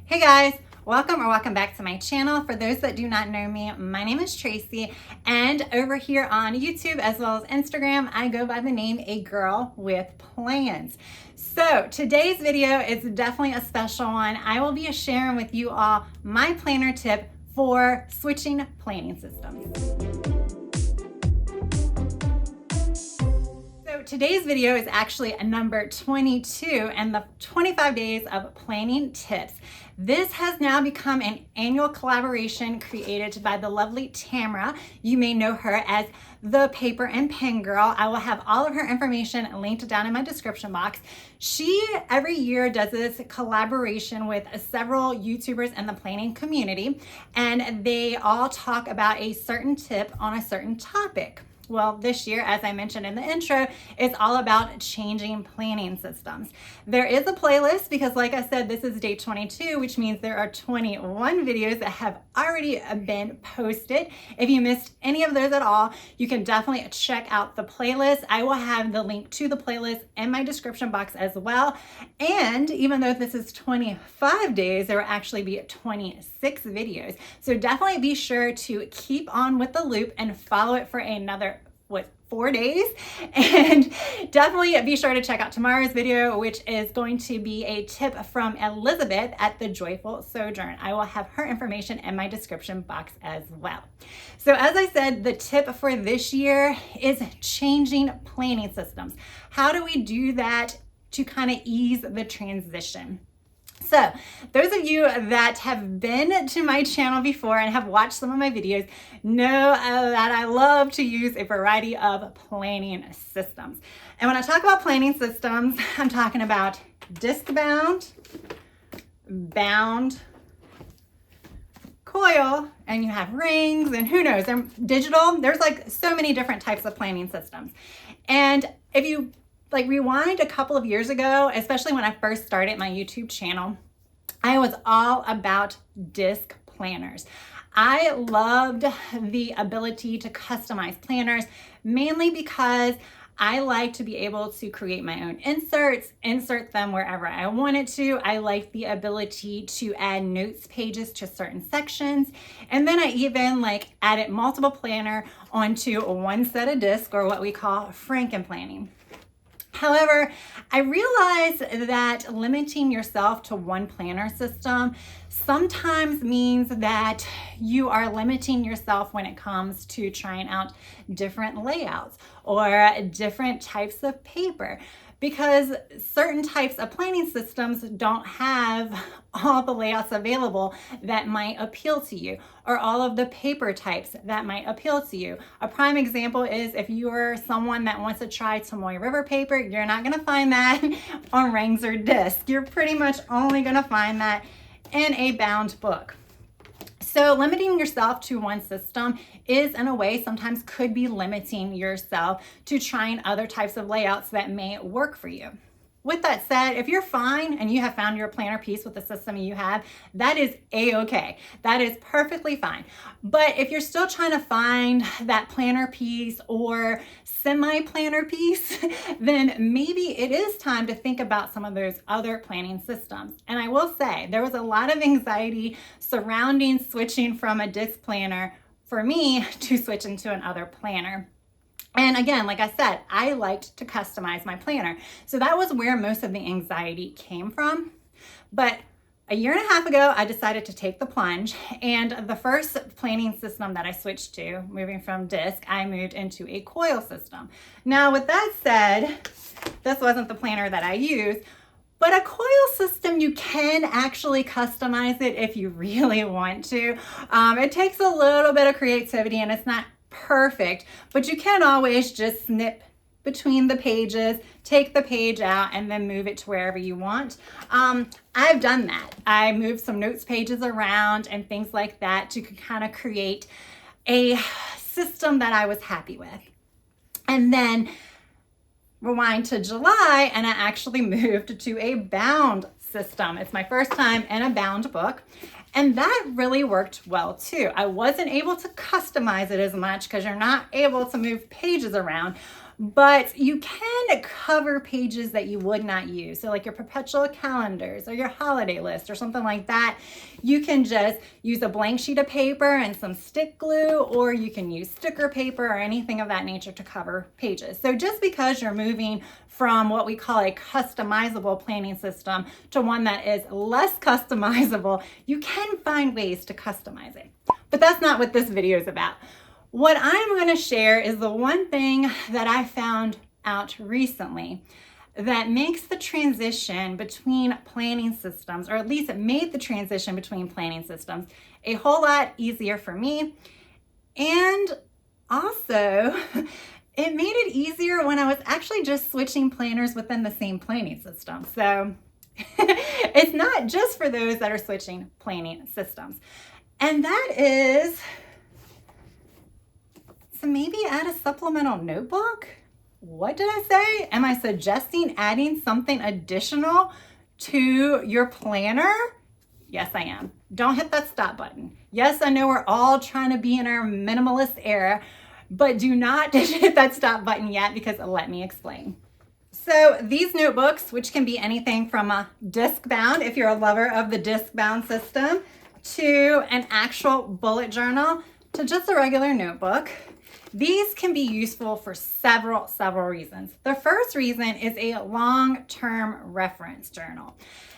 Hey guys, welcome back to my channel. For those that do not know me, my name is Tracy, and over here on YouTube as well as Instagram, I go by the name A Girl with Plans. So today's video is definitely a special one. I will be sharing with you all my planner tip for switching planning systems. Today's video is actually number 22 and the 25 days of planning tips. This has now become an annual collaboration created by the lovely Tamara. You may know her as the Paper and Pen Girl. I will have all of her information linked down in my description box. She every year does this collaboration with several YouTubers in the planning community, and they all talk about a certain tip on a certain topic. Well, this year, as I mentioned in the intro, it's all about changing planning systems. There is a playlist because, like I said, this is day 22, which means there are 21 videos that have already been posted. If you missed any of those at all, you can definitely check out the playlist. I will have the link to the playlist in my description box as well. And even though this is 25 days, there will actually be 26 videos. So definitely be sure to keep on with the loop and follow it for another 4 days, and definitely be sure to check out tomorrow's video, which is going to be a tip from Elizabeth at the Joyful Sojourn. I will have her information in my description box as well. So as I said, the tip for this year is changing planning systems. How do we do that to kind of ease the transition? So those of you that have been to my channel before and have watched some of my videos know that I love to use a variety of planning systems. And when I talk about planning systems, I'm talking about disc bound, bound, coil, and you have rings, and who knows, they're digital. There's like so many different types of planning systems. And if you rewind a couple of years ago, especially when I first started my YouTube channel, I was all about disc planners. I loved the ability to customize planners, mainly because I like to be able to create my own inserts, insert them wherever I wanted to. I like the ability to add notes pages to certain sections. And then I even added multiple planner onto one set of disc, or what we call HanCan planning. However, I realized that limiting yourself to one planner system sometimes means that you are limiting yourself when it comes to trying out different layouts or different types of paper, because certain types of planning systems don't have all the layouts available that might appeal to you, or all of the paper types that might appeal to you. A prime example is if you're someone that wants to try Tomoe River paper, you're not gonna find that on rings or disc. You're pretty much only gonna find that in a bound book. So limiting yourself to one system is, in a way, sometimes could be limiting yourself to trying other types of layouts that may work for you. With that said, if you're fine and you have found your planner piece with the system you have, that is a-okay. That is perfectly fine. But if you're still trying to find that planner piece or semi-planner piece, then maybe it is time to think about some of those other planning systems. And I will say, there was a lot of anxiety surrounding switching from a disc planner for me to switch into another planner. And again, like I said, I liked to customize my planner. So that was where most of the anxiety came from. But a year and a half ago, I decided to take the plunge. And the first planning system that I switched to, moving from disc, I moved into a coil system. Now, with that said, this wasn't the planner that I used, but a coil system, you can actually customize it if you really want to. It takes a little bit of creativity, and it's not perfect, but you can always just snip between the pages, take the page out, and then move it to wherever you want. I've done that. I moved some notes pages around and things like that to kind of create a system that I was happy with. And then rewind to July, and I actually moved to a bound system. It's my first time in a bound book. And that really worked well too. I wasn't able to customize it as much because you're not able to move pages around, but you can cover pages that you would not use. So like your perpetual calendars or your holiday list or something like that, you can just use a blank sheet of paper and some stick glue, or you can use sticker paper or anything of that nature to cover pages. So just because you're moving from what we call a customizable planning system to one that is less customizable, you can find ways to customize it. But that's not what this video is about. What I'm going to share is the one thing that I found out recently that makes the transition between planning systems, or at least it made the transition between planning systems a whole lot easier for me. And also, it made it easier when I was actually just switching planners within the same planning system. So it's not just for those that are switching planning systems. And that is to maybe add a supplemental notebook. What did I say? Am I suggesting adding something additional to your planner? Yes, I am. Don't hit that stop button. Yes, I know we're all trying to be in our minimalist era, but do not hit that stop button yet, because let me explain. So these notebooks, which can be anything from a disc bound, if you're a lover of the disc bound system, to an actual bullet journal, to just a regular notebook, these can be useful for several reasons. The first reason is a long-term reference journal.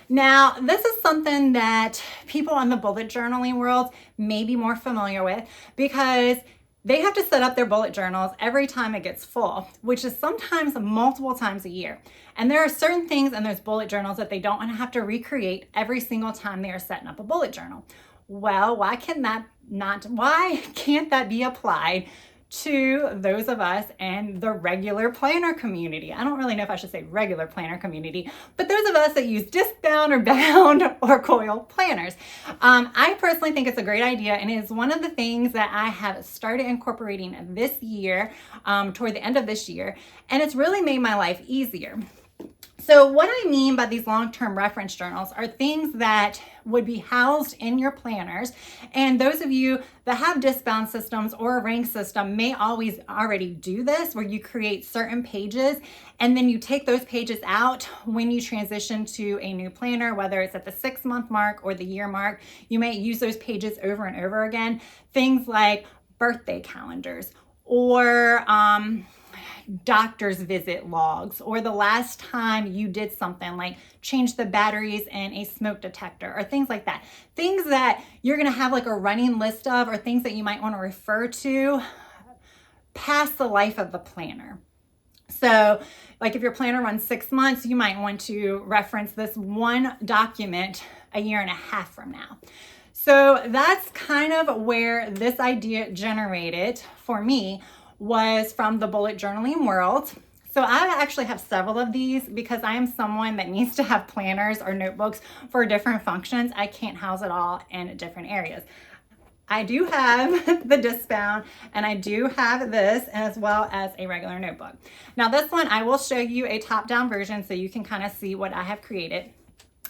Now, this is something that people in the bullet journaling world may be more familiar with, because they have to set up their bullet journals every time it gets full, which is sometimes multiple times a year. And there are certain things in those bullet journals that they don't want to have to recreate every single time they are setting up a bullet journal. Well, why can't that be applied to those of us and the regular planner community? I don't really know if I should say regular planner community, but those of us that use disc bound or bound or coil planners. I personally think it's a great idea, and it is one of the things that I have started incorporating this year, toward the end of this year, and it's really made my life easier. So what I mean by these long-term reference journals are things that would be housed in your planners. And those of you that have disc bound systems or a ring system may always already do this, where you create certain pages and then you take those pages out when you transition to a new planner, whether it's at the 6-month mark or the year mark. You may use those pages over and over again. Things like birthday calendars, or doctor's visit logs, or the last time you did something like change the batteries in a smoke detector, or things like that. Things that you're going to have like a running list of, or things that you might want to refer to past the life of the planner. So like if your planner runs 6 months, you might want to reference this one document a year and a half from now. So that's kind of where this idea generated for me, was from the bullet journaling world. So I actually have several of these because I am someone that needs to have planners or notebooks for different functions. I can't house it all in different areas. I do have the disc bound, and I do have this, as well as a regular notebook. Now this one, I will show you a top-down version so you can kind of see what I have created.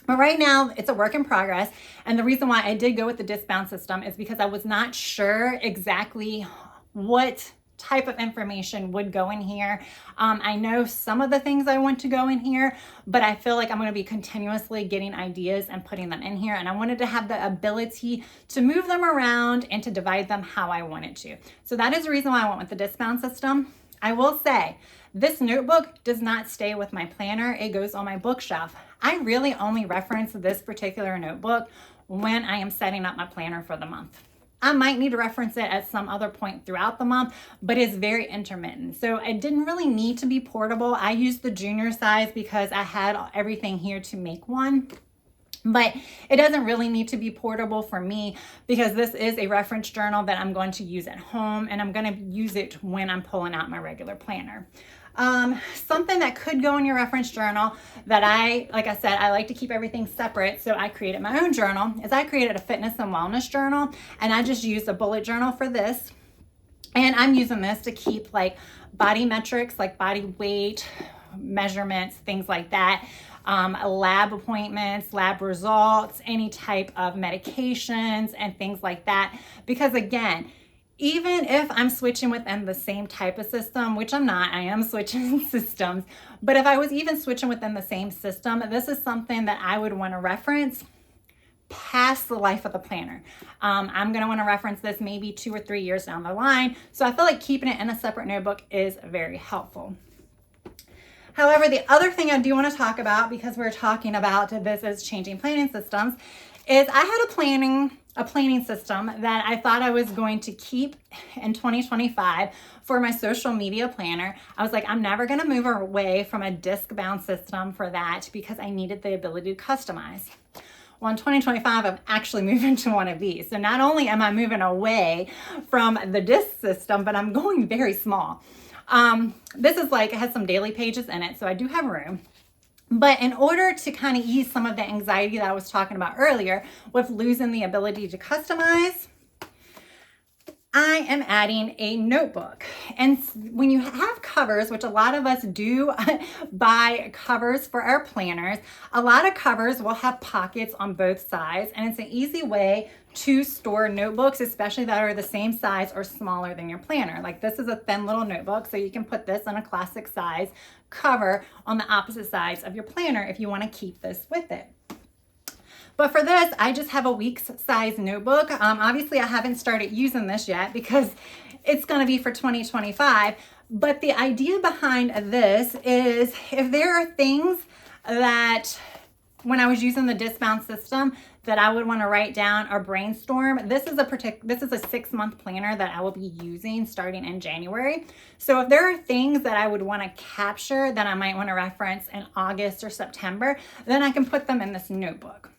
But right now, it's a work in progress. And the reason why I did go with the disc bound system is because I was not sure exactly what type of information would go in here. I know some of the things I want to go in here, but I feel like I'm going to be continuously getting ideas and putting them in here. And I wanted to have the ability to move them around and to divide them how I wanted to. So that is the reason why I went with the disc bound system. I will say, this notebook does not stay with my planner. It goes on my bookshelf. I really only reference this particular notebook when I am setting up my planner for the month. I might need to reference it at some other point throughout the month, but it's very intermittent. So it didn't really need to be portable. I used the junior size because I had everything here to make one. But it doesn't really need to be portable for me, because this is a reference journal that I'm going to use at home, and I'm going to use it when I'm pulling out my regular planner. Something that could go in your reference journal that like I said, I like to keep everything separate. So I created my own journal, is I created a fitness and wellness journal, and I just used a bullet journal for this. And I'm using this to keep like body metrics, like body weight, measurements, things like that. Lab appointments, lab results, any type of medications and things like that. Because again, even if I'm switching within the same type of system, which I'm not, I am switching systems, but if I was even switching within the same system, this is something that I would want to reference past the life of the planner. I'm going to want to reference this maybe 2 or 3 years down the line. So I feel like keeping it in a separate notebook is very helpful. However, the other thing I do want to talk about, because we're talking about this as changing planning systems, is I had a planning system that I thought I was going to keep in 2025 for my social media planner. I was like, I'm never going to move away from a disc bound system for that because I needed the ability to customize. Well, in 2025, I'm actually moving to one of these. So not only am I moving away from the disc system, but I'm going very small. This is like, it has some daily pages in it, so I do have room. But in order to kind of ease some of the anxiety that I was talking about earlier with losing the ability to customize, I am adding a notebook. And when you have covers, which a lot of us do buy covers for our planners, a lot of covers will have pockets on both sides, and it's an easy way to store notebooks, especially that are the same size or smaller than your planner. Like this is a thin little notebook, so you can put this on a classic size cover on the opposite sides of your planner if you want to keep this with it. But for this, I just have a week's size notebook. Obviously, I haven't started using this yet because it's going to be for 2025. But the idea behind this is if there are things that when I was using the disc-bound system that I would want to write down or brainstorm, this is a 6-month planner that I will be using starting in January. So if there are things that I would want to capture that I might want to reference in August or September, then I can put them in this notebook.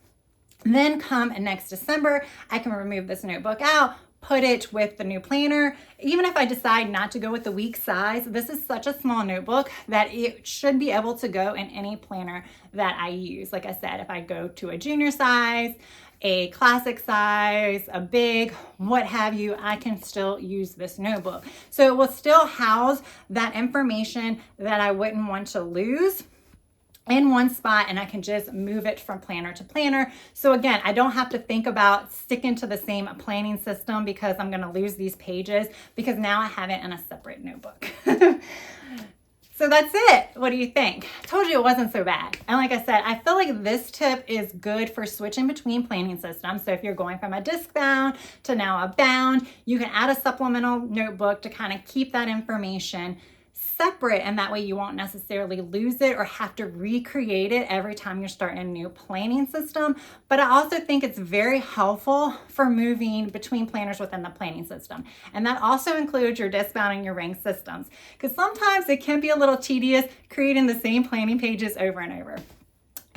Then come next December, I can remove this notebook out, put it with the new planner. Even if I decide not to go with the week size, this is such a small notebook that it should be able to go in any planner that I use. Like I said, if I go to a junior size, a classic size, a big, what have you, I can still use this notebook. So it will still house that information that I wouldn't want to lose in one spot, and I can just move it from planner to planner. So again, I don't have to think about sticking to the same planning system because I'm going to lose these pages, because now I have it in a separate notebook. So that's it. What do you think? I told you it wasn't so bad. And like I said, I feel like this tip is good for switching between planning systems. So if you're going from a disc bound to now a bound, you can add a supplemental notebook to kind of keep that information separate, and that way you won't necessarily lose it or have to recreate it every time you're starting a new planning system. But I also think it's very helpful for moving between planners within the planning system. And that also includes your disc bound and your ring systems, because sometimes it can be a little tedious creating the same planning pages over and over.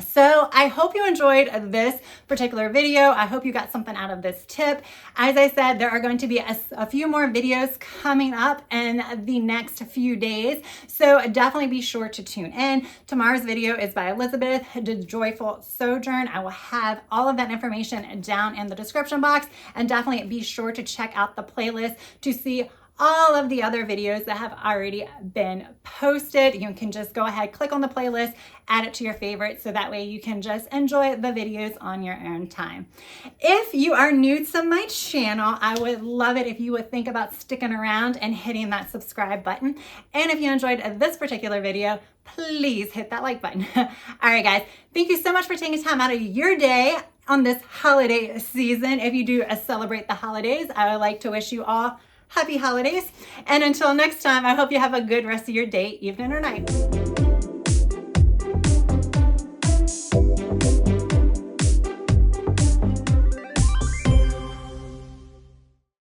So I hope you enjoyed this particular video. I hope you got something out of this tip. As I said, there are going to be a few more videos coming up in the next few days. So definitely be sure to tune in. Tomorrow's video is by Elizabeth, The Joyful Sojourn. I will have all of that information down in the description box, and definitely be sure to check out the playlist to see all of the other videos that have already been posted. You can just go ahead, click on the playlist, add it to your favorites, so that way you can just enjoy the videos on your own time. If you are new to my channel, I would love it if you would think about sticking around and hitting that subscribe button. And if you enjoyed this particular video, please hit that like button. All right, guys, thank you so much for taking time out of your day on this holiday season. If you do celebrate the holidays, I would like to wish you all happy holidays. And until next time, I hope you have a good rest of your day, evening, or night.